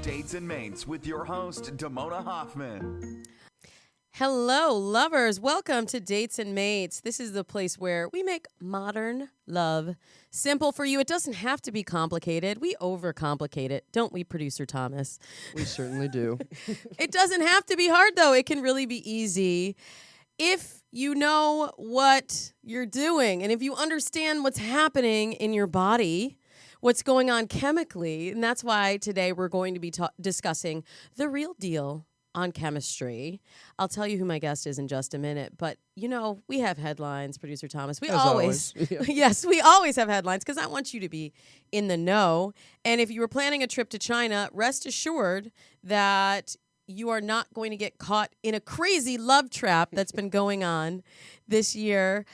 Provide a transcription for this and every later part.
Dates and Mates with your host, Damona Hoffman. Hello, lovers. Welcome to Dates and Mates. This is the place where we make modern love simple for you. It doesn't have to be complicated. We overcomplicate it, don't we, producer Thomas? We certainly do. It doesn't have to be hard, though. It can really be easy if you know what you're doing and if you understand what's happening in your body, what's going on chemically. And that's why today we're going to be discussing the real deal on chemistry. I'll tell you who my guest is in just a minute, but you know, we have headlines, producer Thomas. We always. Yeah. Yes, we always have headlines because I want you to be in the know. And if you were planning a trip to China, rest assured that you are not going to get caught in a crazy love trap that's been going on this year.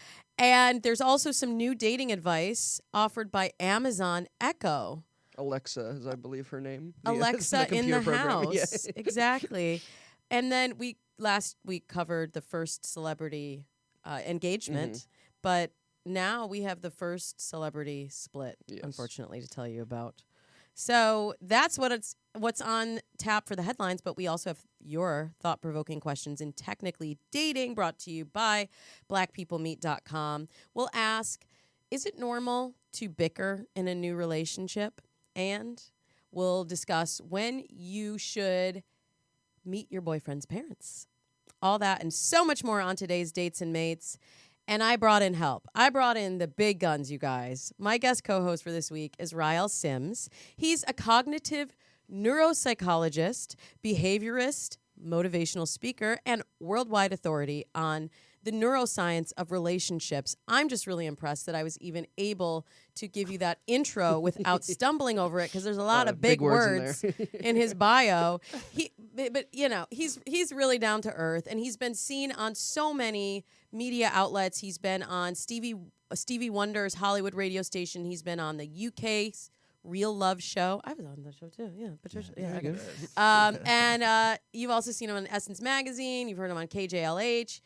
And there's also some new dating advice offered by Amazon Echo. Alexa is, I believe, her name. Alexa in the program. house. Yeah. Exactly. And then we last week covered the first celebrity engagement, but now we have the first celebrity split, unfortunately, to tell you about. So that's what's on tap for the headlines, but we also have your thought-provoking questions in Technically Dating, brought to you by blackpeoplemeet.com. We'll ask, is it normal to bicker in a new relationship? And we'll discuss when you should meet your boyfriend's parents. All that and so much more on today's Dates and Mates. And I brought in help. I brought in the big guns, you guys. My guest co-host for this week is Ryle Sims. He's a cognitive neuropsychologist, behaviorist, motivational speaker, and worldwide authority on the neuroscience of relationships. I'm just really impressed that I was even able to give you that intro without stumbling over it, because there's a lot of big words in his bio. But you know, he's really down to earth, and he's been seen on so many media outlets. He's been on Stevie Wonder's Hollywood radio station. He's been on the UK's Real Love Show. I was on the show too. Yeah, Patricia. Yeah, Very good. And you've also seen him on Essence Magazine. You've heard him on KJLH,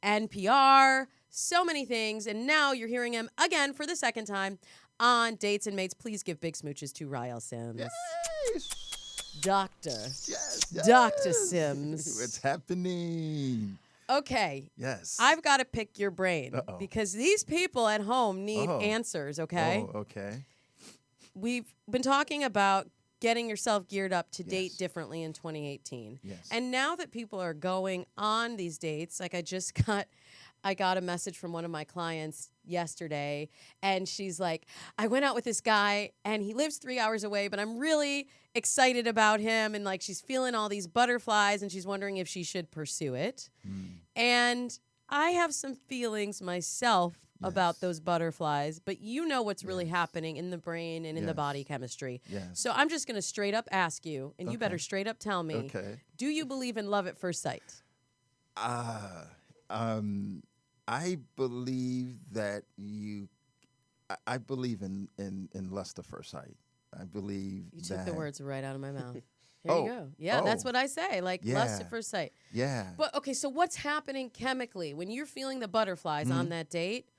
NPR, so many things. And now you're hearing him again for the second time on Dates and Mates. Please give big smooches to Ryle Sims. Yes. Doctor. Yes. Dr. Sims. What's happening? Okay. Yes. I've got to pick your brain Uh-oh. because these people at home need answers, okay? Oh, okay. We've been talking about getting yourself geared up to date differently in 2018. Yes. And now that people are going on these dates, like I got a message from one of my clients yesterday, and she's like, I went out with this guy and he lives 3 hours away, but I'm really excited about him, and like she's feeling all these butterflies and she's wondering if she should pursue it. And I have some feelings myself about those butterflies, but you know what's really happening in the brain and in the body chemistry. Yes. So I'm just going to straight up ask you, and you better straight up tell me, do you believe in love at first sight? I believe that I believe in lust at first sight. I believe You took that the words right out of my mouth. Here you go. Yeah, that's what I say, like lust at first sight. Yeah. But okay, so what's happening chemically when you're feeling the butterflies on that date?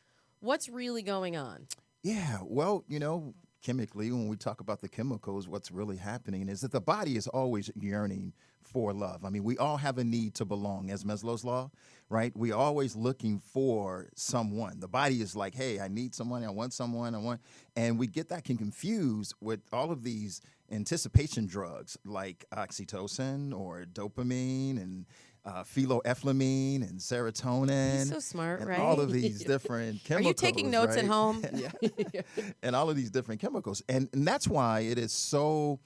What's really going on? Yeah, well, you know, chemically, when we talk about the chemicals, what's really happening is that the body is always yearning for love. I mean, we all have a need to belong, as Maslow's law, right? We're always looking for someone. The body is like, hey, I need someone, I want someone, and we get that confused with all of these anticipation drugs like oxytocin or dopamine and phenylethylamine and serotonin. He's so smart, and right? all of these different chemicals. Are you taking notes right? at home? And all of these different chemicals. And that's why it is so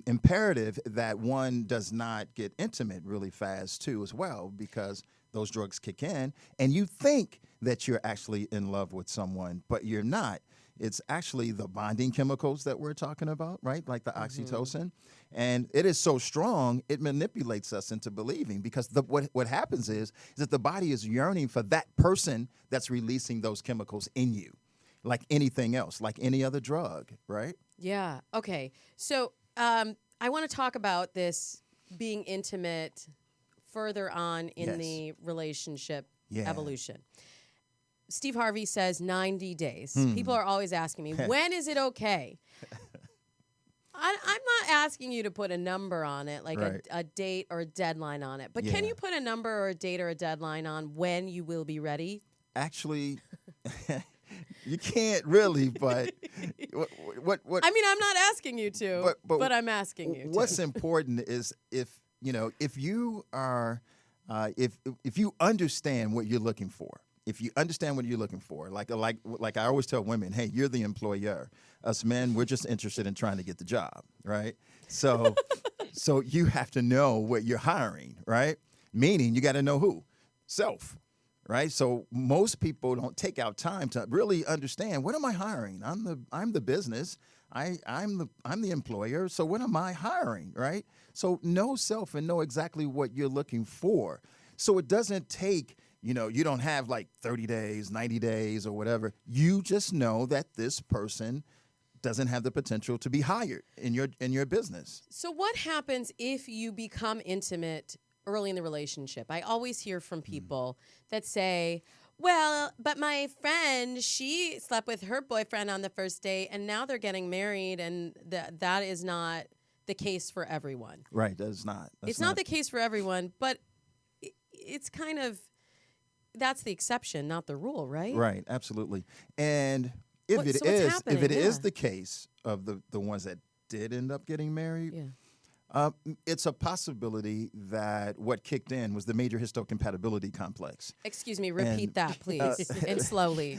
imperative that one does not get intimate really fast, too, as well, because those drugs kick in, and you think that you're actually in love with someone, but you're not. It's actually the bonding chemicals that we're talking about, right? Like the oxytocin. And it is so strong, it manipulates us into believing, because what happens is that the body is yearning for that person that's releasing those chemicals in you, like anything else, like any other drug, right? Yeah. Okay. So I want to talk about this being intimate further on in the relationship evolution. Steve Harvey says 90 days. People are always asking me, when is it okay? I'm not asking you to put a number on it, like Right. a date or a deadline on it. But Yeah. can you put a number or a date or a deadline on when you will be ready? Actually, you can't really, but what I mean, I'm not asking you to, But but I'm asking you to. what's important is if you are if you understand what you're looking for. If you understand what you're looking for, like I always tell women, hey, you're the employer. Us men, we're just interested in trying to get the job, right? So, so you have to know what you're hiring, right? Meaning you got to know who, self, right? So most people don't take out time to really understand what am I hiring? I'm the business. I'm the employer. So what am I hiring, right? So know self and know exactly what you're looking for. So it doesn't take. You don't have like 30 days, 90 days or whatever. You just know that this person doesn't have the potential to be hired in your business. So what happens if you become intimate early in the relationship? I always hear from people that say, well, but my friend, she slept with her boyfriend on the first date and now they're getting married, and that is not the case for everyone. Right, that's not. It's not the case for everyone, but it's kind of, that's the exception, not the rule, right? Right, absolutely. And if What- it so what's is happening? if it is Yeah. the case of the ones that did end up getting married, Yeah. it's a possibility that what kicked in was the major histocompatibility complex. Excuse me, repeat And, that, please, and slowly.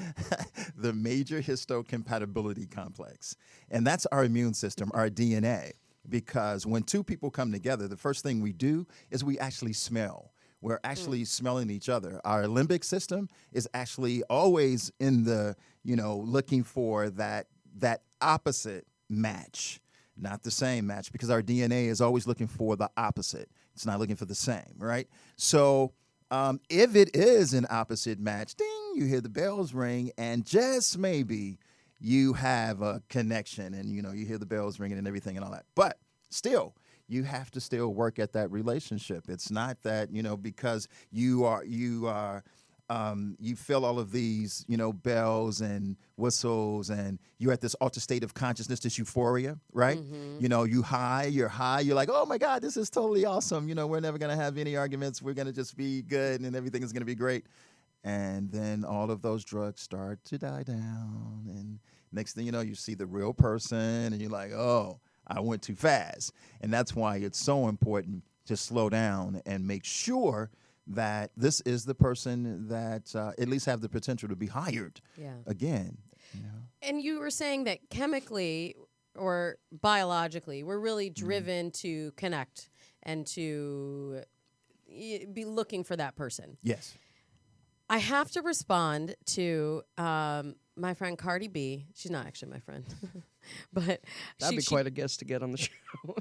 The major histocompatibility complex. And that's our immune system, our DNA. Because when two people come together, the first thing we do is we actually smell. We're actually smelling each other. Our limbic system is actually always in the, looking for that opposite match, not the same match, because our DNA is always looking for the opposite. It's not looking for the same, right? So if it is an opposite match, ding, you hear the bells ring, and just maybe you have a connection, and you hear the bells ringing and everything and all that. But still, you have to still work at that relationship. It's not that because you feel all of these bells and whistles, and you're at this altered state of consciousness, this euphoria, right? You're high, you're like, oh my God, this is totally awesome. We're never gonna have any arguments. We're gonna just be good, and everything is gonna be great. And then all of those drugs start to die down, and next thing you know, you see the real person, and you're like, oh, I went too fast. And that's why it's so important to slow down and make sure that this is the person that at least have the potential to be hired again. And you were saying that chemically or biologically, we're really driven to connect and to be looking for that person. Yes. I have to respond to my friend Cardi B. She's not actually my friend, but That'd be quite a guest to get on the show.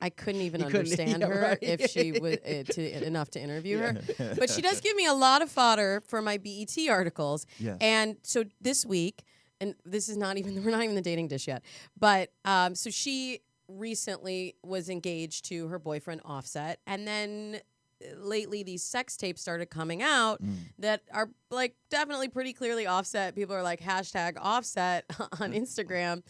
I couldn't even You couldn't- understand yeah, her right. if she was enough to interview her. But she does give me a lot of fodder for my BET articles. Yes. And so this week, and this is not even, we're not even the dating dish yet, but so she recently was engaged to her boyfriend Offset, and then lately these sex tapes started coming out that are like definitely pretty clearly Offset. People are like hashtag Offset on Instagram.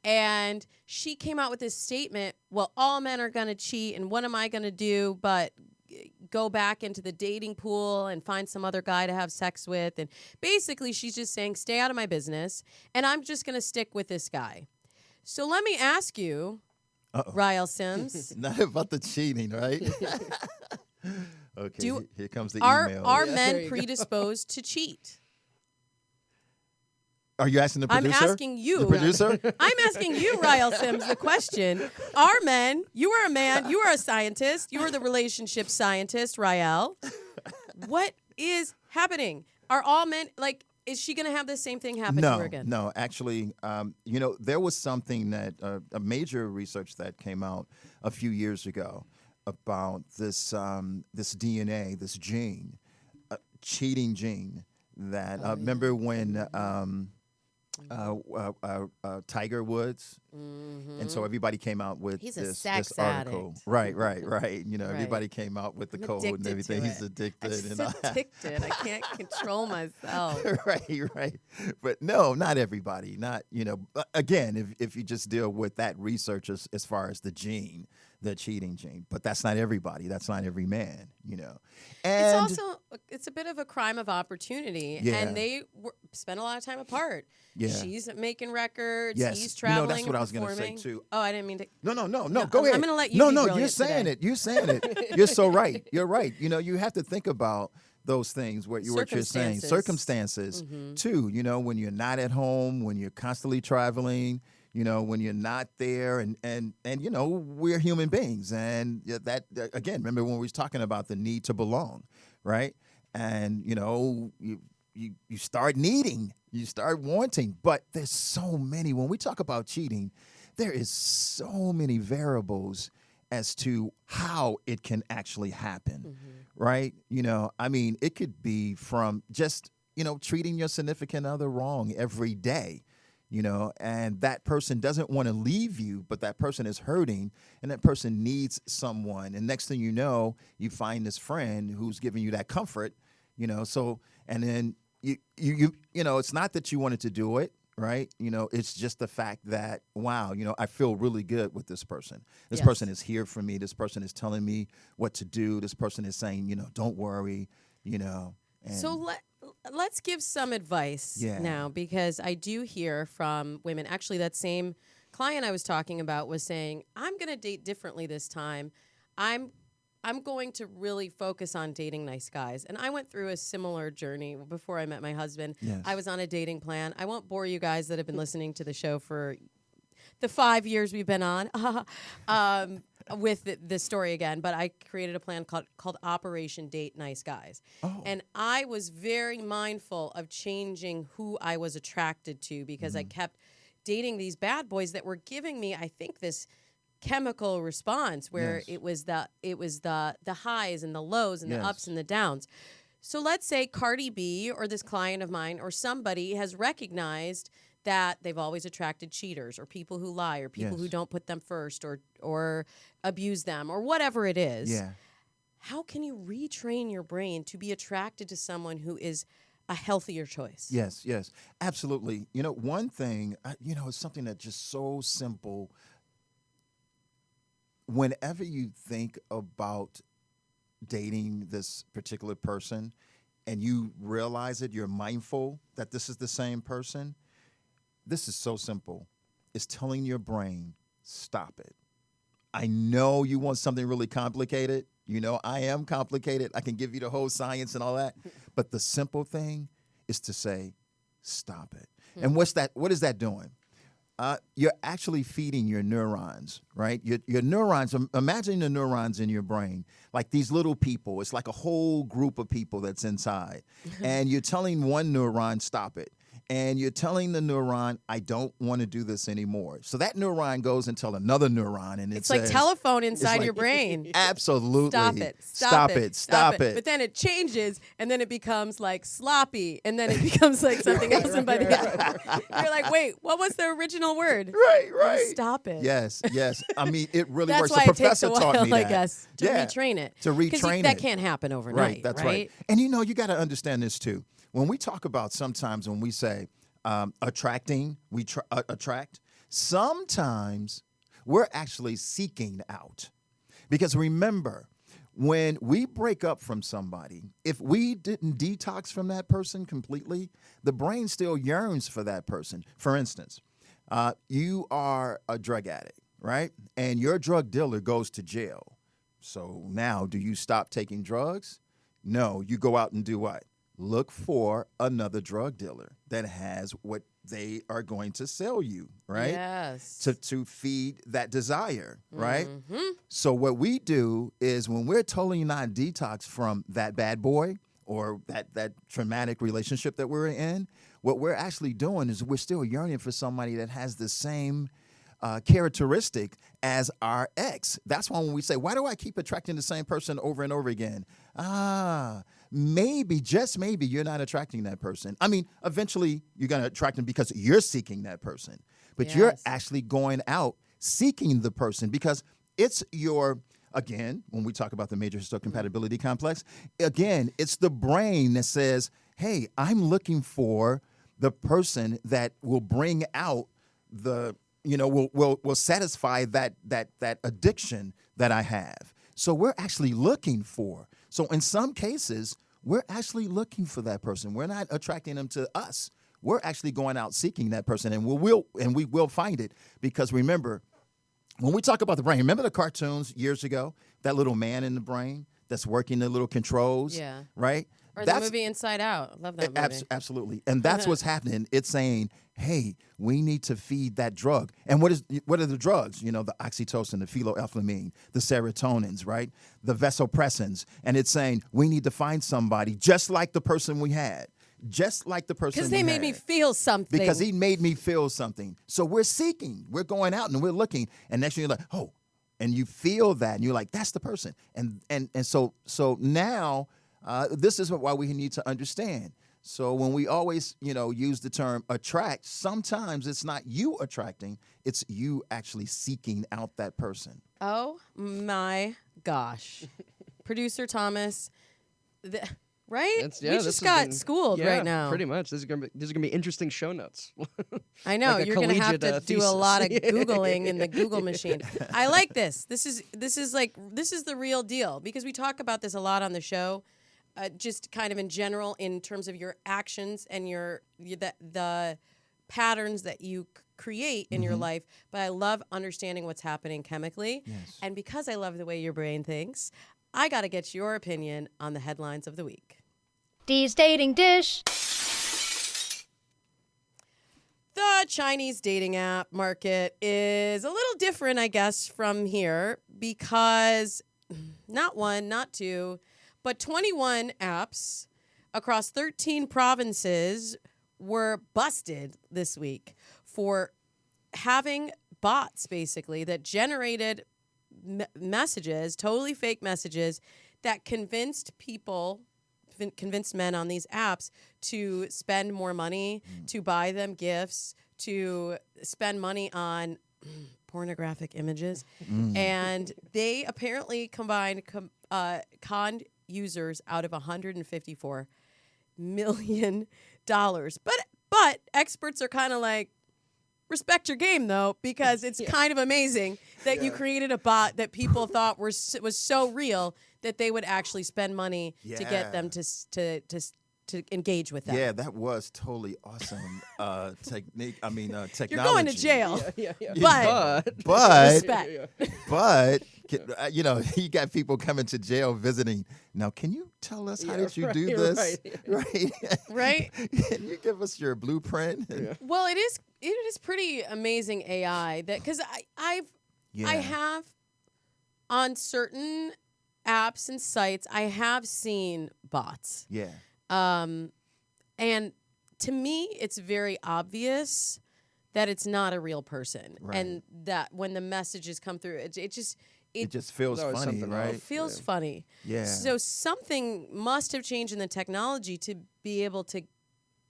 And she came out with this statement, well, all men are going to cheat, and what am I going to do but go back into the dating pool and find some other guy to have sex with? And basically she's just saying, stay out of my business, and I'm just going to stick with this guy. So let me ask you, Ryle Sims. Not about the cheating, right? Okay, here comes the Are email. there men you go. predisposed to cheat? Are you asking the producer? I'm asking you. The producer? I'm asking you, Ryle Sims, the question. Are men, you are a man, you are a scientist, you are the relationship scientist, Ryle. What is happening? Are all men, like, is she going to have the same thing happen to her again? No, actually, there was something that a major research that came out a few years ago about this DNA, this gene, cheating gene. That remember when Tiger Woods, and so everybody came out with He's a this sex article. addict. Right. You know, Right. everybody came out with the I'm code and addicted everything. to He's it. addicted. I'm and just addicted. I can't control myself. right. But no, not everybody. Not, again, if you just deal with that research as far as the gene, the cheating gene, but that's not everybody. That's not every man, And It's a bit of a crime of opportunity, Yeah. and they spend a lot of time apart. Yeah. She's making records. Yes. He's traveling. That's what I was going to say too. Oh, I didn't mean to. No. No, Go ahead. I'm gonna let you No, be you're brilliant saying today. it. You're saying it. You're so right. You're right. You have to think about those things. What you're saying. Circumstances too. When you're not at home, when you're constantly traveling. When you're not there, and we're human beings, and that again. Remember when we was talking about the need to belong, right? And you start needing, you start wanting, but there's so many. When we talk about cheating, there is so many variables as to how it can actually happen, right? It could be from just treating your significant other wrong every day. And that person doesn't want to leave you, but that person is hurting, and that person needs someone. And next thing you know, you find this friend who's giving you that comfort, So, and then you it's not that you wanted to do it, right? It's just the fact that, wow, I feel really good with this person. This person is here for me. This person is telling me what to do. This person is saying, don't worry, And So let's give some advice now, because I do hear from women. Actually, that same client I was talking about was saying, I'm going to date differently this time. I'm going to really focus on dating nice guys. And I went through a similar journey before I met my husband. Yes. I was on a dating plan. I won't bore you guys that have been listening to the show for the 5 years we've been on. With the story again, but I created a plan called Operation Date Nice Guys. Oh. And I was very mindful of changing who I was attracted to, because I kept dating these bad boys that were giving me, I think, this chemical response where it was the highs and the lows and the ups and the downs. So let's say Cardi B or this client of mine or somebody has recognized that they've always attracted cheaters or people who lie or people who don't put them first or abuse them or whatever it is. Yeah. How can you retrain your brain to be attracted to someone who is a healthier choice? Yes, absolutely. One thing, it's something that's just so simple. Whenever you think about dating this particular person and you realize it, you're mindful that this is the same person. This is so simple. It's telling your brain, stop it. I know you want something really complicated. I am complicated. I can give you the whole science and all that. But the simple thing is to say, stop it. And what is that doing? You're actually feeding your neurons, right? Your neurons, imagine the neurons in your brain, like these little people. It's like a whole group of people that's inside. And you're telling one neuron, stop it. And you're telling the neuron, I don't want to do this anymore. So that neuron goes and tell another neuron, and It's says, like telephone inside like, your brain. Absolutely. Stop it. But then it changes, and then it becomes like sloppy, and then it becomes like something else. Somebody else. You're like, wait, what was the original word? Right. Stop it. Yes. It really That's works. why The it takes a professor taught while, me I that. guess, to retrain it. To retrain 'Cause it. that can't happen overnight. That's right. And you got to understand this too. When we talk about sometimes when we say attracting, we attract, sometimes we're actually seeking out. Because remember, when we break up from somebody, if we didn't detox from that person completely, the brain still yearns for that person. For instance, you are a drug addict, right? And your drug dealer goes to jail. So now, do you stop taking drugs? No, you go out and do what? Look for another drug dealer that has what they are going to sell you, right? Yes. To feed that desire, right? So what we do is when we're totally not detoxed from that bad boy or that traumatic relationship that we're in, what we're actually doing is we're still yearning for somebody that has the same characteristic as our ex. That's why when we say, why do I keep attracting the same person over and over again? Maybe, just maybe, you're not attracting that person. I mean, eventually you're going to attract them because you're seeking that person. But you're actually going out seeking the person because it's your, again, when we talk about the major histocompatibility complex, again, it's the brain that says, hey, I'm looking for the person that will bring out the, will satisfy that addiction that I have. So we're actually looking for. So in some cases, we're actually looking for that person. We're not attracting them to us. We're actually going out seeking that person, and we will find it. Because remember, when we talk about the brain, remember the cartoons years ago? That little man in the brain that's working the little controls, right? Or the movie Inside Out. I love that movie. Absolutely. And that's what's happening. It's saying, hey, we need to feed that drug. And what are the drugs? The oxytocin, the phenylethylamine, the serotonins, right? The vasopressins. And it's saying we need to find somebody just like the person we had. Just like the person because they made me feel something. Because he made me feel something. So we're seeking. We're going out and we're looking. And next thing you're like, oh, and you feel that. And you're like, that's the person. And so now this is why we need to understand. So when we always, use the term attract, sometimes it's not you attracting. It's you actually seeking out that person. Oh, my gosh. Producer Thomas, right? We just got schooled right now. Pretty much. These are gonna be interesting show notes. I know like you're gonna have to do a lot of thesis. Googling in the Google machine. I like this. This is the real deal because we talk about this a lot on the show, just kind of in general in terms of your actions and the patterns that you create in your life. But I love understanding what's happening chemically, and because I love the way your brain thinks, I got to get your opinion on the headlines of the week. Dee's dating dish. The Chinese dating app market is a little different, I guess, from here because not one, not two, but 21 apps across 13 provinces were busted this week for having bots, basically, that generated messages, totally fake messages, that convinced men on these apps to spend more money, to buy them gifts, to spend money on pornographic images. And they apparently conned users out of $154 million. But experts are kind of like, respect your game, though, because it's kind of amazing that you created a bot that people thought was so real that they would actually spend money to get them to engage with them. Yeah, that was totally awesome technique. I mean, technology. You're going to jail. But respect. But you got people coming to jail visiting. Now, can you tell us how did you do this? Right? Can you give us your blueprint? Well, it is pretty amazing AI that because I have on certain apps and sites I have seen bots. Yeah. And to me, it's very obvious that it's not a real person, and that when the messages come through, it just feels funny, right? It feels funny. Yeah. So something must have changed in the technology to be able to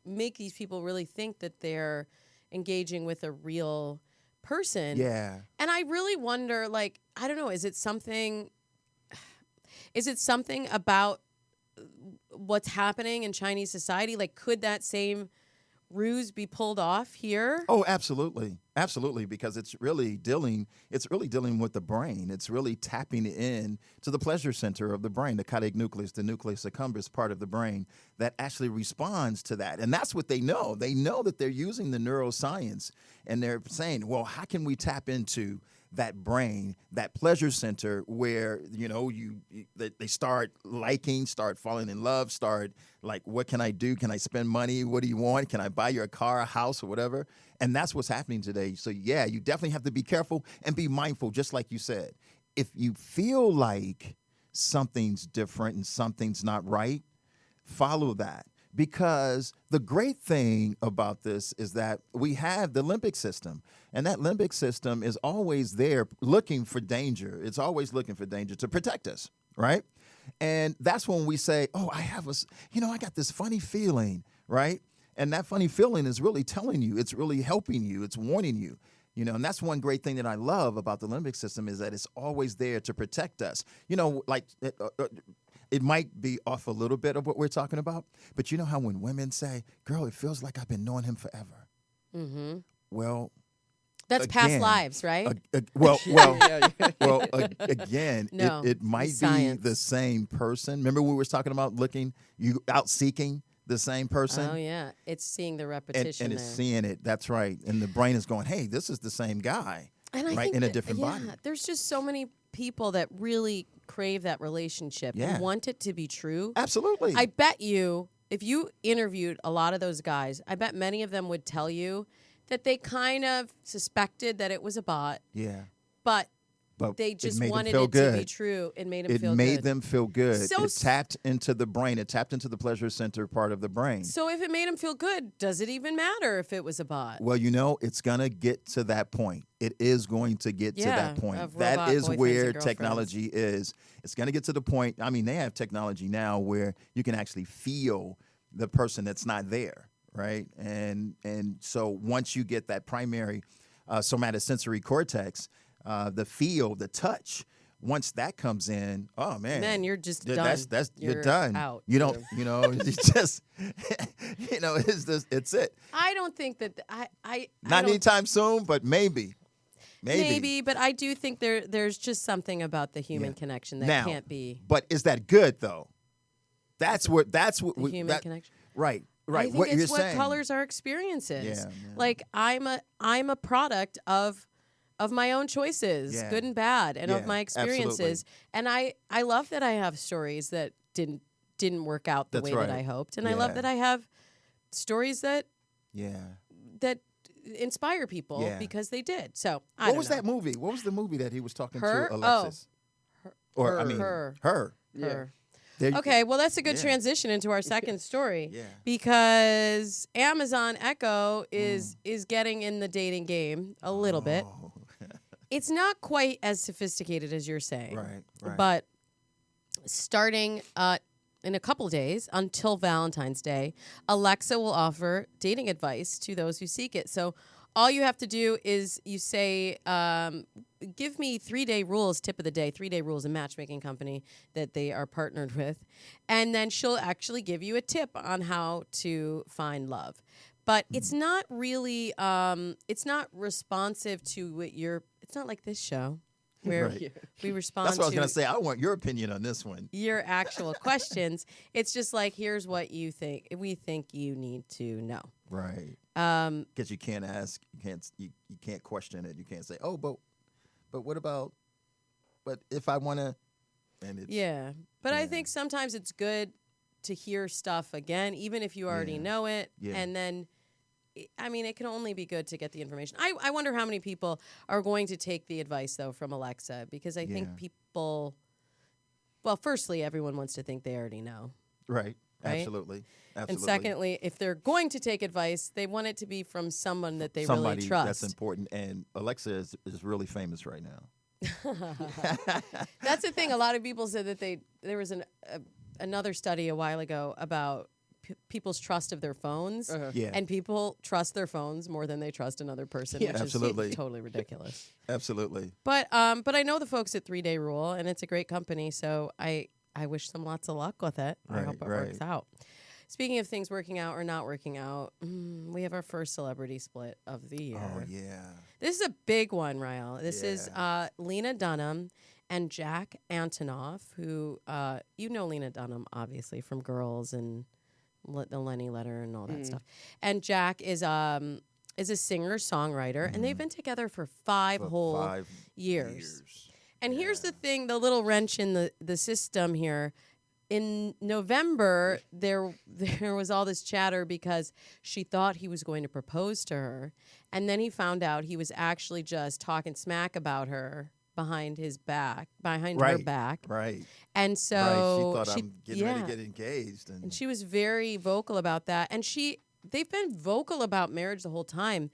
make these people really think that they're engaging with a real person. Yeah. And I really wonder, like, I don't know, is it something about what's happening in Chinese society? Like, could that same ruse be pulled off here? Oh, absolutely. Absolutely, because it's really dealing with the brain. It's really tapping in to the pleasure center of the brain, the caudate nucleus, the nucleus accumbens part of the brain that actually responds to that. And that's what they know. They know that they're using the neuroscience, and they're saying, well, how can we tap into that brain, that pleasure center where, they start liking, start falling in love, start like, what can I do? Can I spend money? What do you want? Can I buy you a car, a house, or whatever? And that's what's happening today. So yeah, you definitely have to be careful and be mindful, just like you said. If you feel like something's different and something's not right, follow that. because the great thing about this is that we have the limbic system, and that limbic system is always there looking for danger. It's always looking for danger to protect us, right? And that's when we say, oh, I got this funny feeling, right? And that funny feeling is really telling you, it's really helping you, it's warning you. And that's one great thing that I love about the limbic system is that it's always there to protect us. Like it might be off a little bit of what we're talking about, but you know how when women say, girl, it feels like I've been knowing him forever. Mm-hmm. Well, that's past lives, right? Again, no, it might be the same person. Remember we were talking about you out seeking the same person? Oh, yeah. It's seeing the repetition and it's seeing it. That's right. And the brain is going, hey, this is the same guy, and I right, think in a different body. There's just so many people that really crave that relationship and want it to be true. Absolutely. I bet you, if you interviewed a lot of those guys, I bet many of them would tell you that they kind of suspected that it was a bot. Yeah. But they just wanted it to be true. It made them feel good. It made them feel good. So it tapped into the brain. It tapped into the pleasure center part of the brain. So if it made them feel good, does it even matter if it was a bot? Well, it's going to get to that point. It is going to get to that point. That is where technology is. It's going to get to the point. I mean, they have technology now where you can actually feel the person that's not there, right? And so once you get that primary somatosensory cortex, the feel, the touch, once that comes in, oh man, then you're just done. You're done. Out. You don't, it's just, it's it. I don't think that I not anytime soon, but maybe. But I do think there's just something about the human connection that can't be. But is that good though? That's what the human connection. Right. I think what it's you're what saying. colors our experience is. Yeah. Like I'm a product of my own choices, good and bad, and of my experiences. Absolutely. And I love that I have stories that didn't work out the way that I hoped. And I love that I have stories that inspire people because they did. So what was that movie? What was the movie that he was talking Her? to Alexis? Her. Yeah. Okay, well, that's a good transition into our second story because Amazon Echo is getting in the dating game a little bit. It's not quite as sophisticated as you're saying. Right. But starting in a couple days until Valentine's Day, Alexa will offer dating advice to those who seek it. So all you have to do is you say, give me 3-day rules, tip of the day, 3-day rules, a matchmaking company that they are partnered with. And then she'll actually give you a tip on how to find love. But it's not really, it's not responsive to what it's not like this show where we respond to. That's what I was going to say. I want your opinion on this one. Your actual questions. It's just like, here's what we think you need to know. Right. Because you can't ask, you can't question it. You can't say, oh, but what about, but if I want to, and it's. But I think sometimes it's good to hear stuff again, even if you already know it. And then, I mean, it can only be good to get the information. I wonder how many people are going to take the advice, though, from Alexa, because I think people, well, firstly, everyone wants to think they already know. Right? Absolutely. And secondly, if they're going to take advice, they want it to be from someone that they Somebody really trust. That's important. And Alexa is really famous right now. That's the thing. A lot of people said that there was another study a while ago about people's trust of their phones, and people trust their phones more than they trust another person, which is totally ridiculous. Absolutely. But I know the folks at 3-Day Rule, and it's a great company, so I wish them lots of luck with it. I hope it works out. Speaking of things working out or not working out, we have our first celebrity split of the year. Oh, yeah. This is a big one, Rael. This is Lena Dunham and Jack Antonoff, who, you know Lena Dunham, obviously, from Girls and the Lenny Letter and all that stuff. And Jack is a singer-songwriter, and they've been together for 5 whole years. And here's the thing, the little wrench in the system here. In November, there was all this chatter because she thought he was going to propose to her. And then he found out he was actually just talking smack about her behind her back. Right. And Right. so She thought I'm getting ready to get engaged. And she was very vocal about that. And they've been vocal about marriage the whole time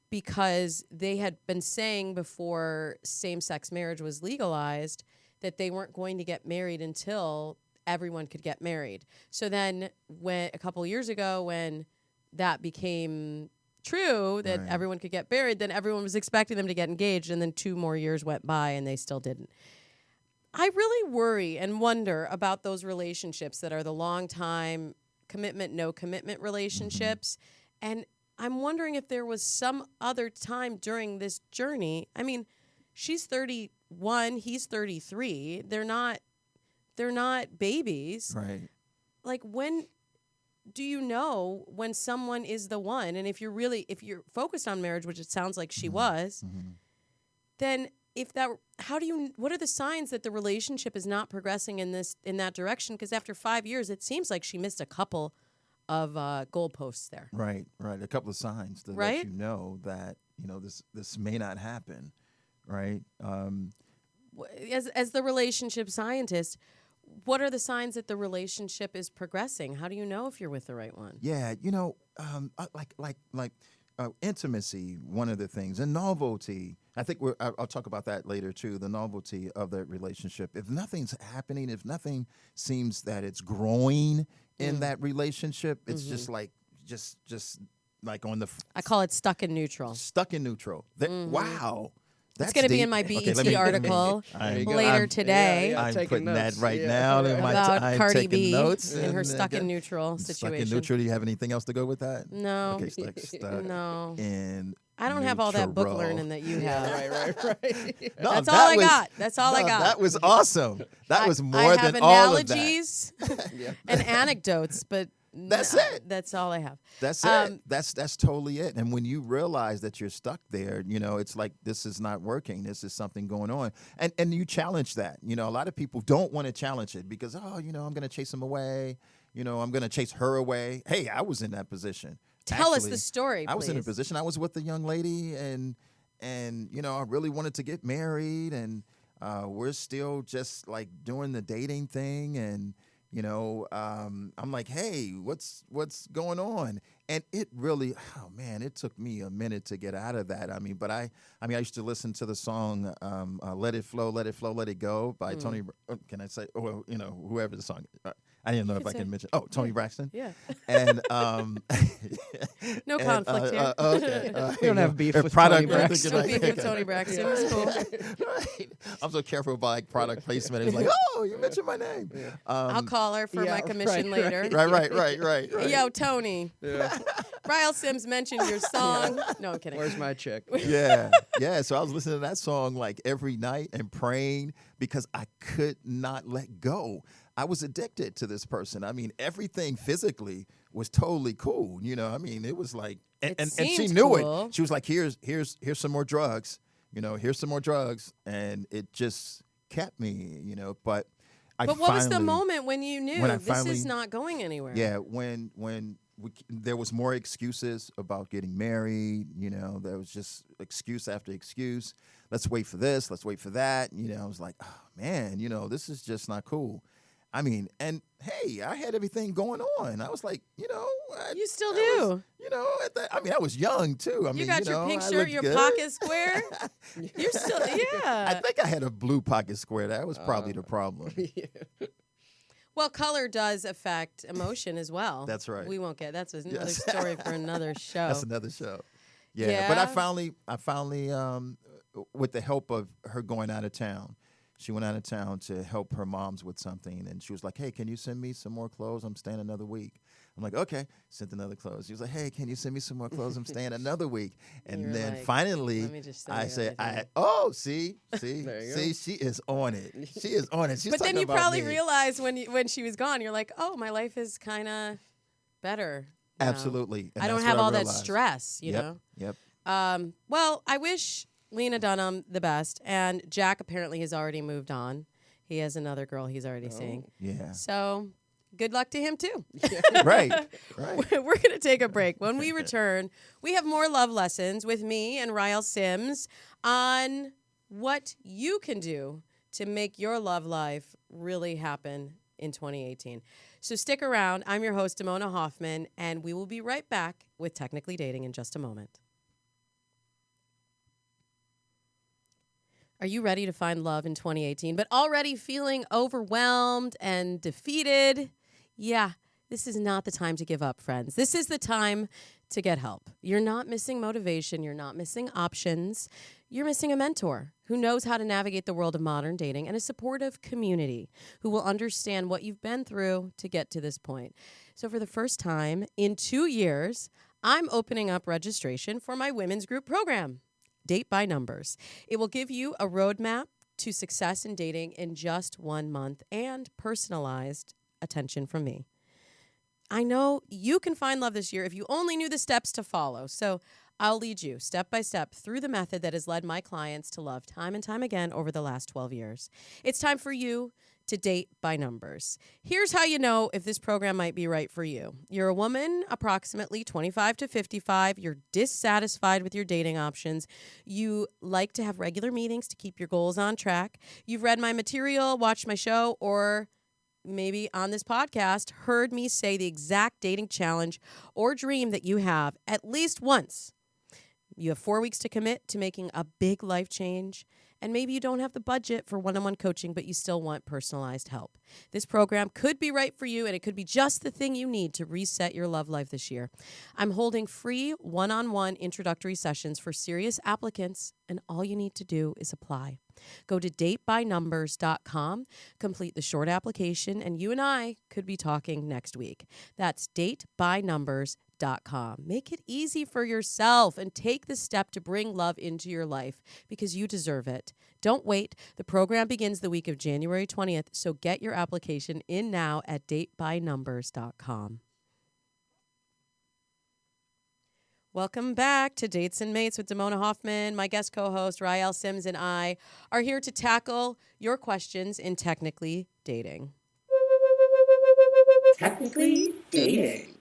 because they had been saying before same-sex marriage was legalized that they weren't going to get married until everyone could get married. So then a couple years ago when that became true, that everyone could get married, then everyone was expecting them to get engaged, and then 2 more years went by and they still didn't. I really worry and wonder about those relationships that are the long time commitment, no commitment relationships. And I'm wondering if there was some other time during this journey. I mean, she's 31, he's 33. They're not babies. Right. Like, when do you know when someone is the one? And if you're focused on marriage, which it sounds like she was, then what are the signs that the relationship is not progressing in that direction? Because after 5 years, it seems like she missed a couple of goalposts there. Right. A couple of signs to let you know that, this may not happen. Right. As the relationship scientist, what are the signs that the relationship is progressing? How do you know if you're with the right one? Yeah, intimacy, one of the things, and novelty. I think I'll talk about that later too. The novelty of that relationship. If nothing's happening, if nothing seems that it's growing in that relationship, it's just like on the. I call it stuck in neutral. Stuck in neutral. Wow. It's going to be in my BET article later today. I'm putting that right now. About Cardi B notes in her stuck in neutral situation. Stuck in neutral. Do you have anything else to go with that? No. Okay, stuck no. in I don't have all that book learning that you have. Right. No, That's all I got. That's all I got. That was awesome. That was more I than have all of that. analogies and anecdotes, but that's it. That's all I have. That's it. That's totally it. And when you realize that you're stuck there, it's like, this is not working. This is something going on. And you challenge that. A lot of people don't want to challenge it because, I'm going to chase him away. I'm going to chase her away. Hey, I was in that position. Tell us the story, please. I was in a position. I was with a young lady and I really wanted to get married, and we're still just like doing the dating thing, and I'm like, hey, what's going on? And it really, it took me a minute to get out of that. I used to listen to the song "Let It Flow, Let It Flow, Let It Go" by Tony. Can I say? Well, whoever the song. I didn't know if I can mention. Oh, Tony Braxton. Yeah. And no conflict here. Okay. We don't have beef with Tony Braxton. No beef with Tony Braxton. It's cool. Right. I'm so careful about product placement. It's like, oh, you mentioned my name. Yeah. I'll call her for my commission later. Right. Yo, Tony. Yeah. Ryle Sims mentioned your song. No, I'm kidding. Where's my check? Yeah. So I was listening to that song like every night and praying because I could not let go. I was addicted to this person. Everything physically was totally cool. It was like, and she knew cool. it. She was like, here's some more drugs. Here's some more drugs, and it just kept me. But what was the moment when you knew this is not going anywhere? Yeah, when there was more excuses about getting married. There was just excuse after excuse. Let's wait for this. Let's wait for that. I was like, oh man, this is just not cool. And hey, I had everything going on. I was like, you still do. I was young too. You got your pink shirt, your pocket square. You're still, I think I had a blue pocket square. That was probably the problem. Yeah. Well, color does affect emotion as well. That's right. We won't get. That's another story for another show. That's another show. Yeah. But I finally, with the help of her going out of town. She went out of town to help her moms with something, and she was like, hey, can you send me some more clothes? I'm staying another week. I'm like, okay. Sent another clothes. She was like, hey, can you send me some more clothes? I'm staying another week. And then like, finally, I said, see, she is on it. She is on it. She's but then you probably me. Realized when she was gone, you're like, oh, my life is kind of better now. Absolutely. And I don't have all that stress, you know? Yep. Well, I wish Lena Dunham the best, and Jack apparently has already moved on. He has another girl he's already seeing. Yeah. So good luck to him too. Right. We're going to take a break. When we return, we have more love lessons with me and Ryle Sims on what you can do to make your love life really happen in 2018. So stick around. I'm your host, Damona Hoffman, and we will be right back with Technically Dating in just a moment. Are you ready to find love in 2018, but already feeling overwhelmed and defeated? Yeah, this is not the time to give up, friends. This is the time to get help. You're not missing motivation. You're not missing options. You're missing a mentor who knows how to navigate the world of modern dating and a supportive community who will understand what you've been through to get to this point. So for the first time in 2 years, I'm opening up registration for my women's group program, Date by Numbers. It will give you a roadmap to success in dating in just 1 month and personalized attention from me. I know you can find love this year if you only knew the steps to follow. So I'll lead you step by step through the method that has led my clients to love time and time again over the last 12 years. It's time for you to date by numbers. Here's how you know if this program might be right for you. You're a woman approximately 25 to 55. You're dissatisfied with your dating options. You like to have regular meetings to keep your goals on track. You've read my material, watched my show, or maybe on this podcast heard me say the exact dating challenge or dream that you have at least once. You have 4 weeks to commit to making a big life change, and maybe you don't have the budget for one-on-one coaching, but you still want personalized help. This program could be right for you, and it could be just the thing you need to reset your love life this year. I'm holding free one-on-one introductory sessions for serious applicants, and all you need to do is apply. Go to datebynumbers.com, complete the short application, and you and I could be talking next week. That's datebynumbers.com. Make it easy for yourself and take the step to bring love into your life because you deserve it. Don't wait. The program begins the week of January 20th, so get your application in now at datebynumbers.com. Welcome back to Dates and Mates with Damona Hoffman. My guest co-host, Rael Sims, and I are here to tackle your questions in Technically Dating. Technically Dating.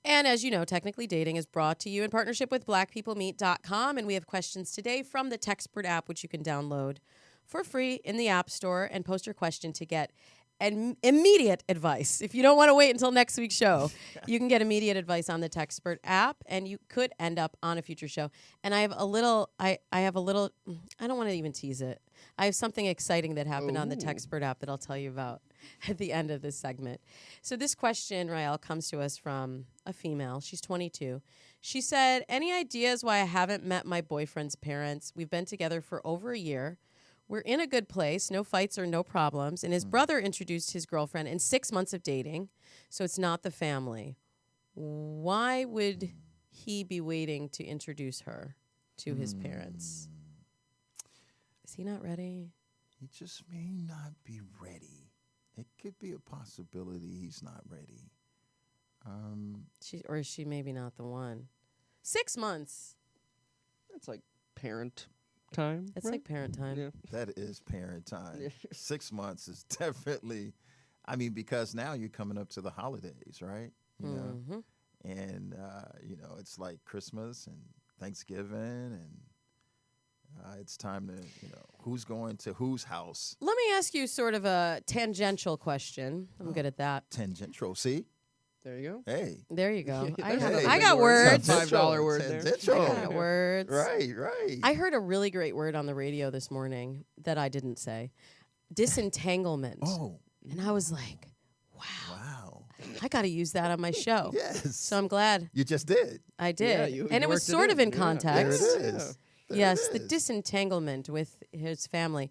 And as you know, Technically Dating is brought to you in partnership with blackpeoplemeet.com, and we have questions today from the Techspert app, which you can download for free in the App Store and post your question to get immediate advice. If you don't want to wait until next week's show, you can get immediate advice on the Techspert app, and you could end up on a future show. And I have a little, I don't want to even tease it. I have something exciting that happened on the Techspert app that I'll tell you about at the end of this segment. So this question, Rael, comes to us from a female. She's 22. She said, any ideas why I haven't met my boyfriend's parents? We've been together for over a year. We're in a good place, no fights or no problems. And his brother introduced his girlfriend in 6 months of dating, so it's not the family. Why would he be waiting to introduce her to his parents? Is he not ready? He just may not be ready. It could be a possibility he's not ready. Or is she maybe not the one? 6 months. That's like parent time. That's right? like parent time. Yeah. That is parent time. 6 months is definitely, because now you're coming up to the holidays, right? You know? And, it's like Christmas and Thanksgiving, and it's time to, who's going to whose house? Let me ask you sort of a tangential question. I'm good at that. Tangential, see? There you go. Hey. There you go. I Hey, got words. $5 word there. Tangential. I got words. Right. I heard a really great word on the radio this morning that I didn't say. Disentanglement. Oh. And I was like, Wow. I got to use that on my show. Yes. So I'm glad You just did. I did. you and it was worked it sort of in Yeah. context. There it is. There Yes, it the is. disentanglement with his family.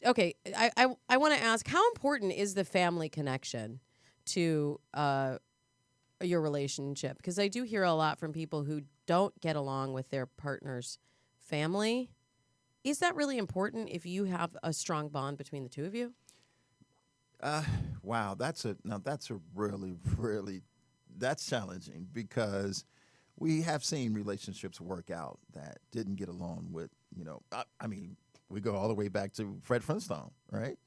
Okay, I want to ask, how important is the family connection to your relationship? Because I do hear a lot from people who don't get along with their partner's family. Is that really important if you have a strong bond between the two of you? Wow, that's a really, really, that's challenging because we have seen relationships work out that didn't get along with, we go all the way back to Fred Flintstone, right?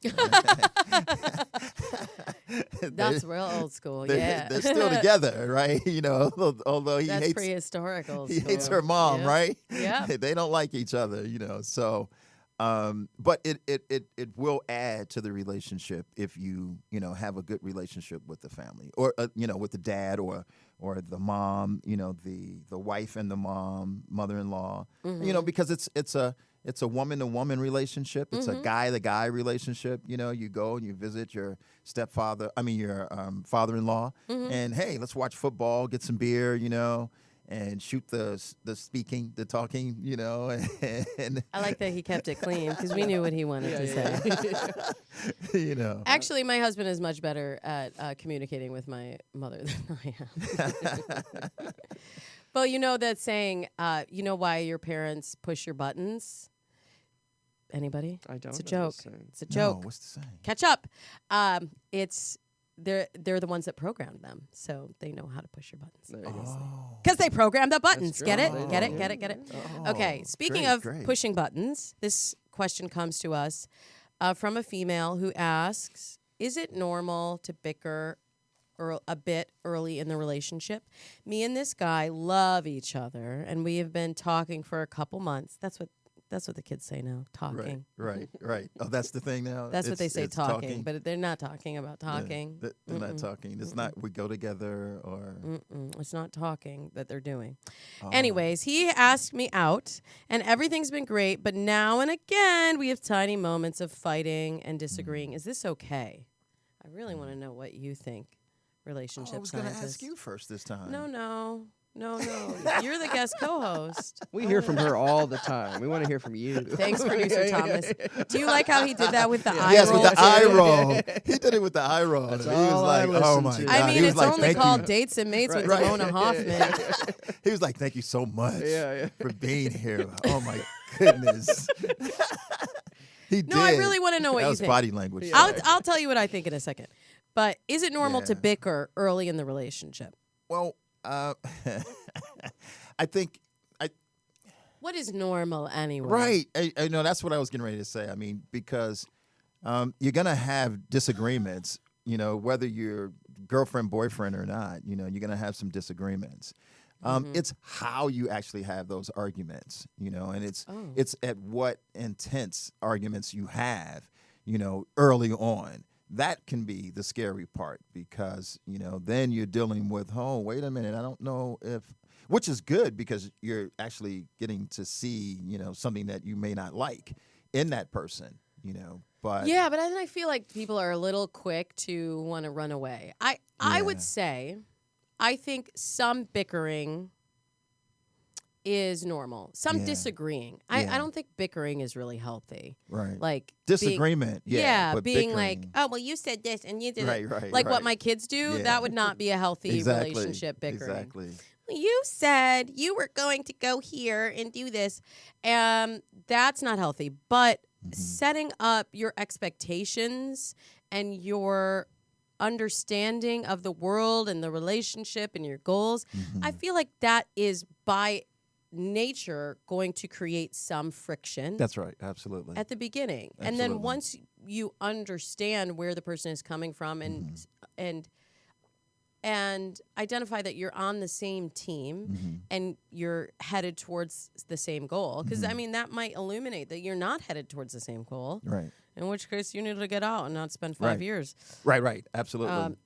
That's real old school, They're, yeah. they're still together, right? Although he That's hates prehistorical. he hates school. her mom, Yeah. right? Yeah. They don't like each other, so But it will add to the relationship if you have a good relationship with the family, or with the dad or the mom, the wife and the mother-in-law, because it's a woman-to-woman relationship. It's a guy-to-guy relationship. You go and you visit your your father-in-law, and hey, let's watch football, get some beer, and shoot the talking, and I like that he kept it clean because we knew what he wanted to say. Actually, my husband is much better at communicating with my mother than I am. Well, that saying, why your parents push your buttons? Anybody? I don't. It's a know joke. the saying. It's a joke. No, what's the saying? Catch up. It's they're the ones that programmed them, so they know how to push your buttons. There you go. Because they programmed the buttons. true. Get it? They Get do. it? Get it? Get it? Oh, Okay. Speaking great, of great. pushing buttons, this question comes to us from a female who asks, "Is it normal to bicker a bit early in the relationship? Me and this guy love each other, and we have been talking for a couple months." That's what the kids say now. Talking. Right. Oh, that's the thing now. That's what they say. It's Talking, but they're not talking about talking. Yeah, they're not talking. It's not we go together or. It's not talking that they're doing. Oh. Anyways, he asked me out, and everything's been great, but now and again, we have tiny moments of fighting and disagreeing. Is this okay? I really want to know what you think, relationship I was going to scientist. ask you first this time. No. You're the guest co-host. We hear from her all the time. We want to hear from you. Thanks, producer Thomas. Do you like how he did that with the eye Yes, roll? with the eye too? roll. He did it with the eye roll. That's He was all I like, "Oh listen my to. god!" I He mean, was it's like, only "Thank called you." Dates and Mates with Right. Ramona Hoffman. He was like, "Thank you so much Yeah. for being here." Oh my goodness. He No, I did. really want to know what That you was think. body language. I'll tell you what I think in a second. But is it normal to Yeah. bicker early in the relationship? Well, I think What is normal anyway? right. I know that's what I was getting ready to say. I mean, because you're gonna have disagreements. Whether you're girlfriend, boyfriend, or not. You're gonna have some disagreements. It's how you actually have those arguments. And it's at what intense arguments you have. Early on. That can be the scary part because, then you're dealing with, oh, wait a minute, I don't know which is good because you're actually getting to see, something that you may not like in that person, but. Yeah, but then I feel like people are a little quick to want to run away. I would Yeah. say, I think some bickering is normal. Some Yeah. disagreeing. Yeah. I don't think bickering is really healthy. Right. Like Disagreement, but being like, bickering. oh, well, you said this and you did it. Right, like what right. my kids do, Yeah. that would not be a healthy Exactly. relationship bickering. Exactly. Well, you said you were going to go here and do this. That's not healthy. But setting up your expectations and your understanding of the world and the relationship and your goals, I feel like that is by nature going to create some friction. That's right. Absolutely. At the beginning. And then Absolutely. once you understand where the person is coming from and identify that you're on the same team and you're headed towards the same goal, because I mean that might illuminate that you're not headed towards the same goal, Right. in which case you need to get out and not spend 5 Right. years. Right. Absolutely.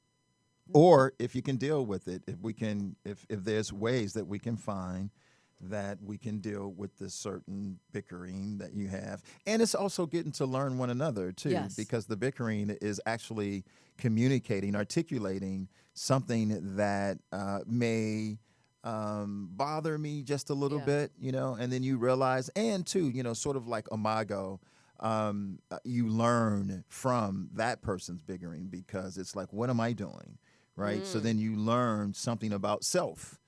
Or if you can deal with it, if there's ways that we can find that we can deal with this certain bickering that you have. And it's also getting to learn one another, too, Yes. because the bickering is actually communicating, articulating something that may bother me just a little bit, and then you realize, and too, sort of like Imago, you learn from that person's bickering because it's like, what am I doing? Right. So then you learn something about self.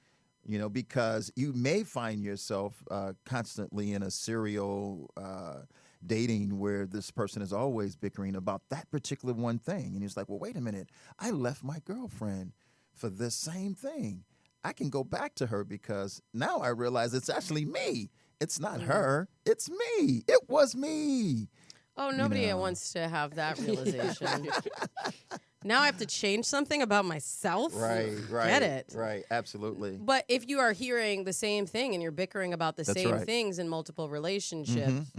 Because you may find yourself constantly in a serial dating where this person is always bickering about that particular one thing. And it's like, well, wait a minute. I left my girlfriend for this same thing. I can go back to her because now I realize it's actually me. It's not her. It's me. It was me. Oh, nobody wants to have that realization. Now I have to change something about myself? Right. Get it. Right. Absolutely. But if you are hearing the same thing and you're bickering about the That's same right. things in multiple relationships,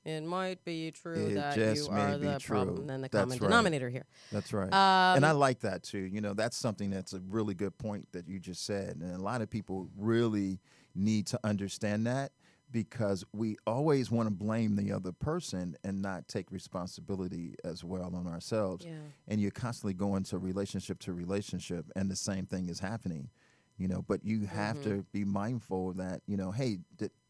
It might be true It that just you may are be the true. problem and the That's common right. denominator here. That's right. And I like that too. That's something that's a really good point that you just said. And a lot of people really need to understand that, because we always want to blame the other person and not take responsibility as well on ourselves. Yeah. And you're constantly going to relationship, and the same thing is happening. But you have to be mindful that, hey,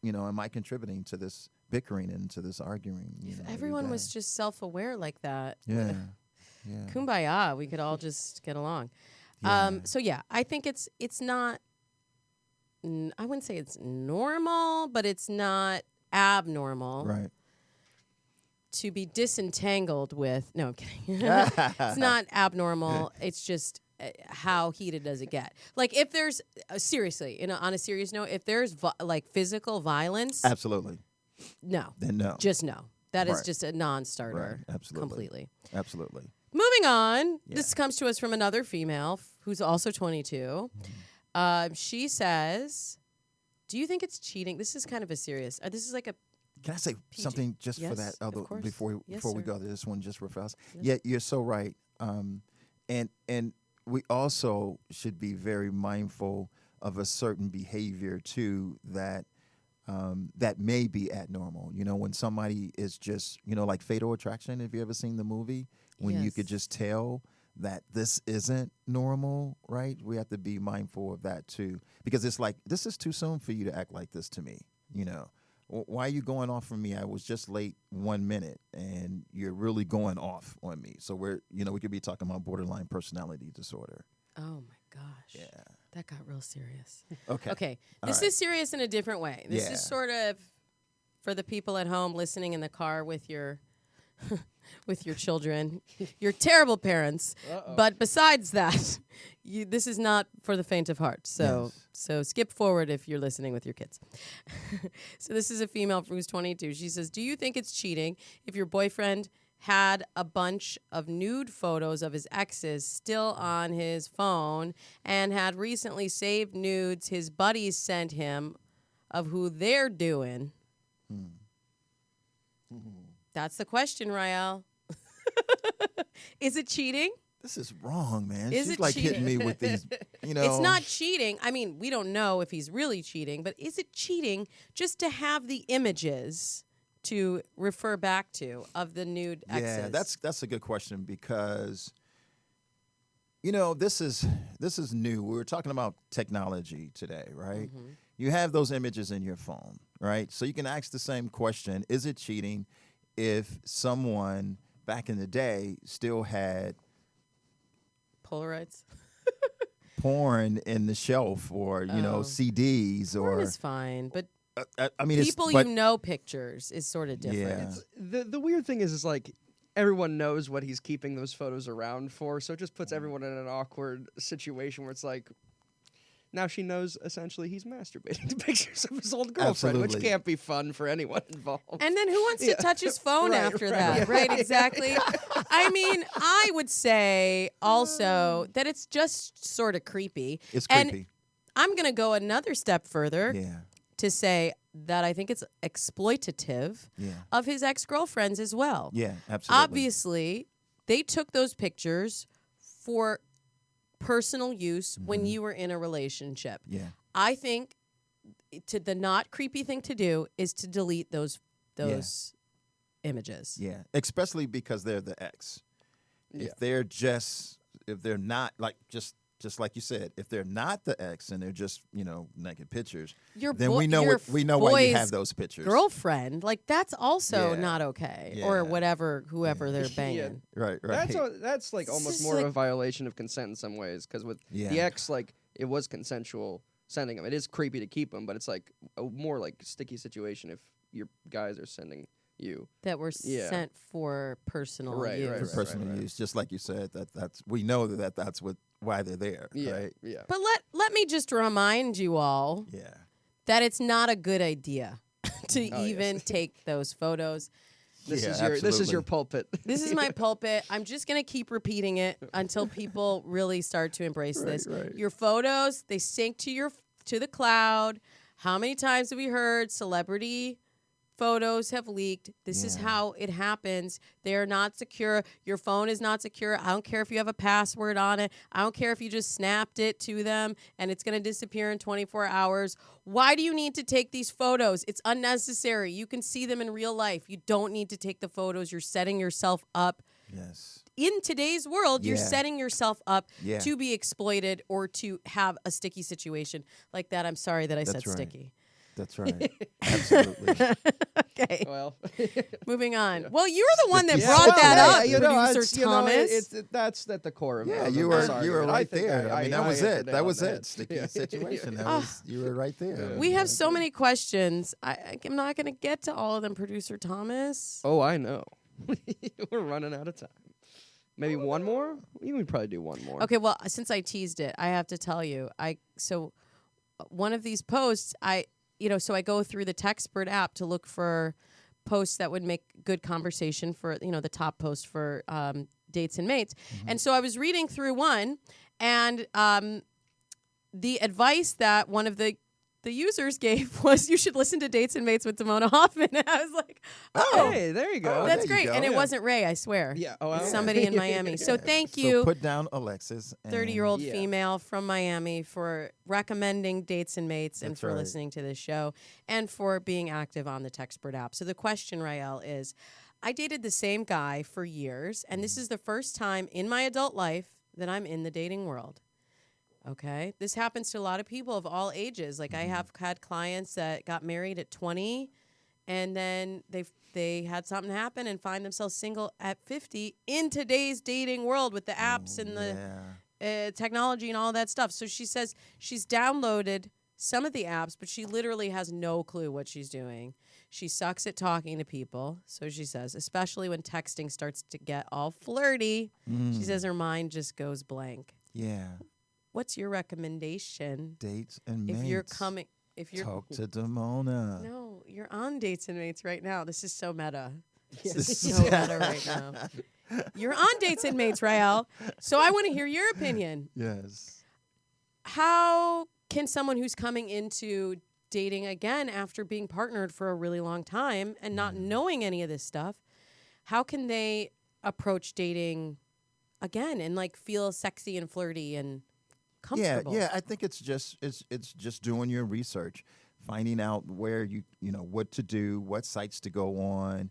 am I contributing to this bickering and to this arguing? If every everyone was day? just self-aware like that, Yeah. kumbaya, we could all just get along. Yeah. So yeah, I think it's not. I wouldn't say it's normal, but it's not abnormal Right. to be disentangled with. No, I'm kidding. It's not abnormal. It's just how heated does it get? Like if there's seriously, on a serious note, if there's like physical violence, Absolutely. no, Then no. just no. That is Right. just a non-starter. Right. Absolutely. Completely. Absolutely. Moving on. Yeah. This comes to us from another female who's also 22. She says, "Do you think it's cheating?" This is kind of a serious. This is like a. Can I say something just for Yes, that of other course. before Yes, we sir. go to this one just real fast? Yes. Yeah, you're so right. And we also should be very mindful of a certain behavior too that that may be abnormal. When somebody is just like Fatal Attraction. Have you ever seen the movie? When you could Yes. just tell that this isn't normal, right? We have to be mindful of that too, because it's like, this is too soon for you to act like this to me. Why are you going off on me? I was just late 1 minute, and you're really going off on me. So we could be talking about borderline personality disorder. Oh my gosh. Yeah. That got real serious. Okay. Okay. All This right. is serious in a different way. This Yeah. is sort of for the people at home listening in the car with your with your children. You're terrible parents. But besides that, this is not for the faint of heart. So skip forward if you're listening with your kids. So this is a female who's 22. She says, "Do you think it's cheating if your boyfriend had a bunch of nude photos of his exes still on his phone and had recently saved nudes his buddies sent him of who they're doing?" That's the question, Rael. Is it cheating? This is wrong, man. Is She's it like cheating? hitting me with these, It's not cheating. I mean, we don't know if he's really cheating, but is it cheating just to have the images to refer back to of the nude exes? Yeah, that's a good question, because this is new. We were talking about technology today, right? You have those images in your phone, right? So you can ask the same question: is it cheating if someone back in the day still had Polaroids. porn in the shelf, or CDs, Porn or is fine, but I mean, people pictures is sort of different. Yeah. The weird thing is like everyone knows what he's keeping those photos around for, so it just puts everyone in an awkward situation where it's like, now she knows essentially he's masturbating to pictures of his old girlfriend, which Absolutely. can't be fun for anyone involved. And then who wants to touch his phone Right, after right, that? yeah. Right, exactly. I mean, I would say also that it's just sort of creepy. It's And creepy. I'm going to go another step further Yeah. to say that I think it's exploitative Yeah. of his ex-girlfriends as well. Yeah. Absolutely. Obviously, they took those pictures for personal use when you were in a relationship. Yeah. I think the not creepy thing to do is to delete those images. Yeah, especially because they're the ex. Yeah. If they're not like just like you said, if they're not the ex and they're just naked pictures, Your then boy- we know your why you boy's have those pictures. Girlfriend, like that's also Yeah. not okay, Yeah. or whoever they're Yeah. banging. Right. That's like This almost is more of like- a violation of consent in some ways, because with Yeah. the ex, like it was consensual sending them. It is creepy to keep them, but it's like a more like sticky situation if your guys are sending you. That were Yeah. sent for personal Right, use. right, For right. personal use, just like you said, that's we know that's why they're there. Yeah, Right. yeah. But let me just remind you all Yeah. that it's not a good idea to yes. even take those photos. This Yeah, is your absolutely. pulpit. This is my pulpit. I'm just going to keep repeating it until people really start to embrace this. right. Your photos, they sync to the cloud. How many times have we heard celebrity photos have leaked. This is Yeah. how it happens. They're not secure. Your phone is not secure. I don't care if you have a password on it. I don't care if you just snapped it to them and it's going to disappear in 24 hours. Why do you need to take these photos? It's unnecessary. You can see them in real life. You don't need to take the photos. You're setting yourself up. Yes. In today's world, you're Yeah. setting yourself up Yeah. to be exploited or to have a sticky situation like that. I'm sorry that I said That's right. sticky. That's right. Absolutely. Okay, Well, moving on. Well, you were the one that Yeah. brought Well, that yeah, up, you know, producer it's, you know, Thomas. that's at the core of Yeah, of you this were argument. I right think there. I mean, that was hit the it. nail That on was the it. head. Sticky Yeah. situation. That Ah. was you were right there. We have so many questions. I'm not going to get to all of them, producer Thomas. Oh, I know. We're running out of time. Maybe one more? You would probably do one more. Okay, well, since I teased it, I have to tell you. One of these posts, so I go through the Techspert app to look for posts that would make good conversation for, the top post for dates and mates. And so I was reading through one, and the advice that one of the users gave was you should listen to Dates and Mates with Damona Hoffman. And I was like, oh, Hey, there you go. Oh, that's there you great. go. And it Yeah. wasn't Ray, I swear. Yeah. Oh, It's okay. somebody in Miami. So thank you. So put down Alexis. and- 30-year-old Yeah. female from Miami for recommending Dates and Mates and That's for right. listening to this show and for being active on the Techspert app. So the question, Rael, is I dated the same guy for years, and this is the first time in my adult life that I'm in the dating world. Okay? This happens to a lot of people of all ages. Like I have had clients that got married at 20 and then they had something happen and find themselves single at 50 in today's dating world with the apps and the Yeah. technology and all that stuff. So she says she's downloaded some of the apps, but she literally has no clue what she's doing. She sucks at talking to people, so she says, especially when texting starts to get all flirty. She says her mind just goes blank. Yeah. What's your recommendation Dates and if mates. if you're Talk to Damona. No, you're on Dates and Mates right now. This is so meta. Yes. This is so meta right now. You're on Dates and Mates, Rael. So I want to hear your opinion. Yes. How can someone who's coming into dating again after being partnered for a really long time and not knowing any of this stuff, how can they approach dating again and like feel sexy and flirty and comfortable? Yeah. I think it's just doing your research, finding out where you know what to do, what sites to go on.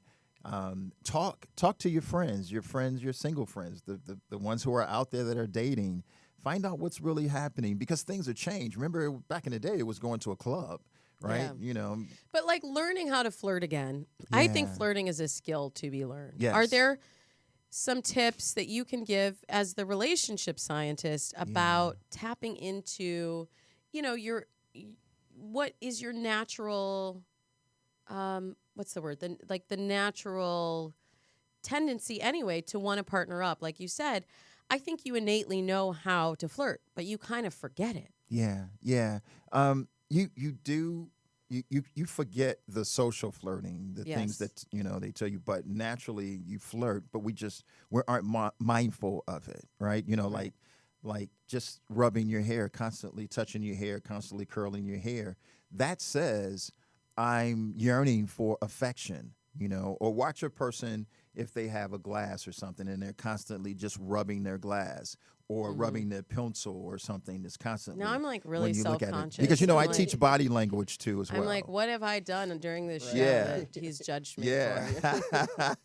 Talk to your friends, your single friends, the ones who are out there that are dating. Find out what's really happening because things have changed. Remember, back in the day, it was going to a club, right? Yeah. You know, But like learning how to flirt again, I think Yeah. flirting is a skill to be learned. Yes. Are there some tips that you can give as the relationship scientist about tapping into, what is your natural, what's the word? The natural tendency anyway to want to partner up. Like you said, I think you innately know how to flirt, but you kind of forget it. Yeah. You forget the social flirting, the things Yes. that they tell you, but naturally you flirt, but we aren't mindful of it, right? Like just rubbing your hair, constantly touching your hair, constantly curling your hair. That says I'm yearning for affection, or watch a person if they have a glass or something and they're constantly just rubbing their glass or rubbing their pencil or something that's constantly. Now I'm like really when you look at it. self-conscious. Because I'm I like- teach body language too as well. I'm like, what have I done during this show Yeah. that he's judged me for? Yeah.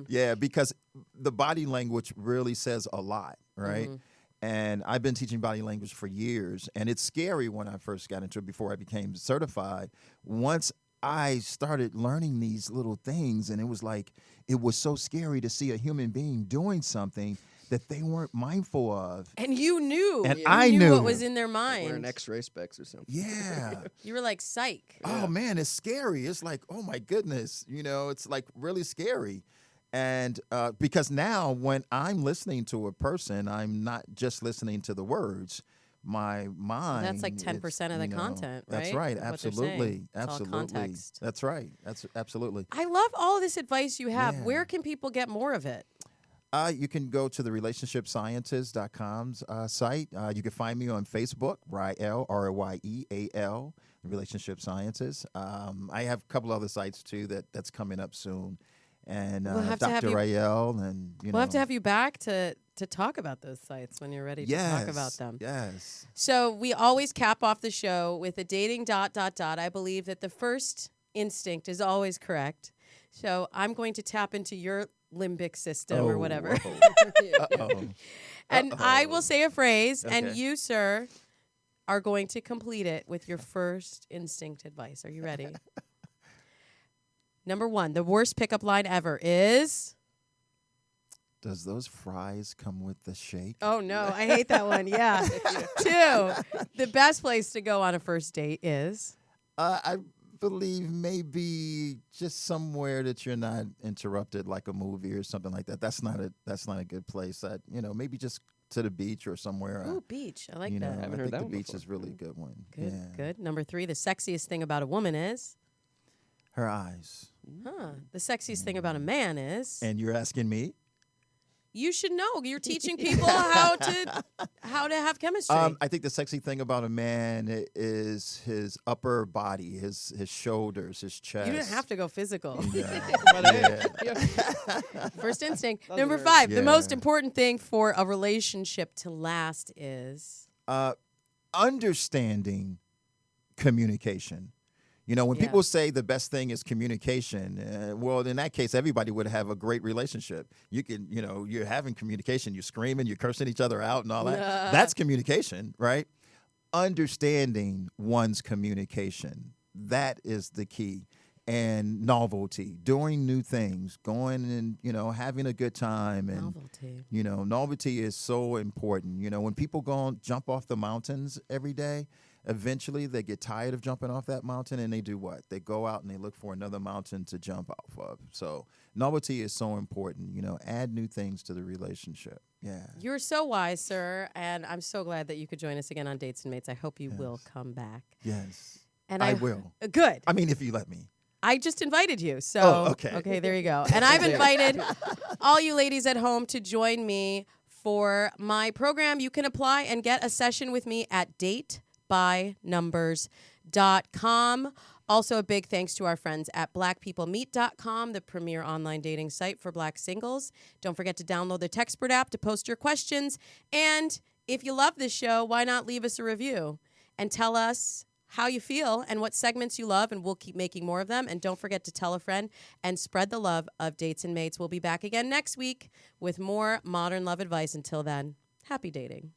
Yeah, because the body language really says a lot, right? And I've been teaching body language for years, and it's scary when I first got into it before I became certified. Once I started learning these little things, and it was so scary to see a human being doing something that they weren't mindful of. And you knew. And You I knew knew. what was in their mind. Wearing X-ray specs or something. Yeah. You were like, psych. Oh man, it's scary. It's like, oh my goodness, it's like really scary. And because now when I'm listening to a person, I'm not just listening to the words. My mind. That's like 10% of the content, That's right? right. Of what they're Absolutely. saying. It's all Absolutely. context. That's right. That's absolutely. I love all this advice you have. Yeah. Where can people get more of it? You can go to the relationshipscientist.com's site. You can find me on Facebook, Ryeal, Ryeal, Relationship Scientist. I have a couple other sites too that's coming up soon. And We'll have to have Dr. you- Ryeal, and We'll have to have you back to talk about those sites when you're ready to talk about them. Yes. So we always cap off the show with a dating ... I believe that the first instinct is always correct. So I'm going to tap into your limbic system or whatever. Uh-oh. And I will say a phrase, and Okay. you, sir, are going to complete it with your first instinct advice. Are you ready? Number 1, the worst pickup line ever is... Does those fries come with the shake? Oh, no, I hate that one. Yeah. 2, the best place to go on a first date is... I believe maybe just somewhere that you're not interrupted, like a movie or something like that. That's not a good place. That maybe just to the beach or somewhere. Ooh, beach. I like I that. Haven't heard think that the one beach before. is really a good one. Good, Yeah. good. Number 3, the sexiest thing about a woman is... Her eyes. Huh. The sexiest thing about a man is... And you're asking me? You should know. You're teaching people how to have chemistry. I think the sexy thing about a man is his upper body, his shoulders, his chest. You didn't have to go physical. Yeah. But hey, yeah. First instinct. Those Number are- 5, the Yeah. most important thing for a relationship to last is... Understanding communication. When Yeah. people say the best thing is communication, well, in that case, everybody would have a great relationship. You can, you're having communication, you're screaming, you're cursing each other out and all that. That's communication, right? Understanding one's communication, that is the key. And novelty, doing new things, going and, having a good time. And, Novelty. novelty is so important. When people go and jump off the mountains every day, eventually they get tired of jumping off that mountain, and they do what? They go out and they look for another mountain to jump off of. So novelty is so important. Add new things to the relationship. Yeah. You're so wise, sir, and I'm so glad that you could join us again on Dates and Mates. I hope you will come back. Yes. And I will. Good. I mean, if you let me. I just invited you. So Oh, okay. Okay, there you go. And I've invited all you ladies at home to join me for my program. You can apply and get a session with me at datebynumbers.com. Also, a big thanks to our friends at blackpeoplemeet.com, the premier online dating site for black singles. Don't forget to download the Textpert app to post your questions. And if you love this show, why not leave us a review and tell us how you feel and what segments you love, and we'll keep making more of them. And don't forget to tell a friend and spread the love of Dates and Mates. We'll be back again next week with more modern love advice. Until then, happy dating.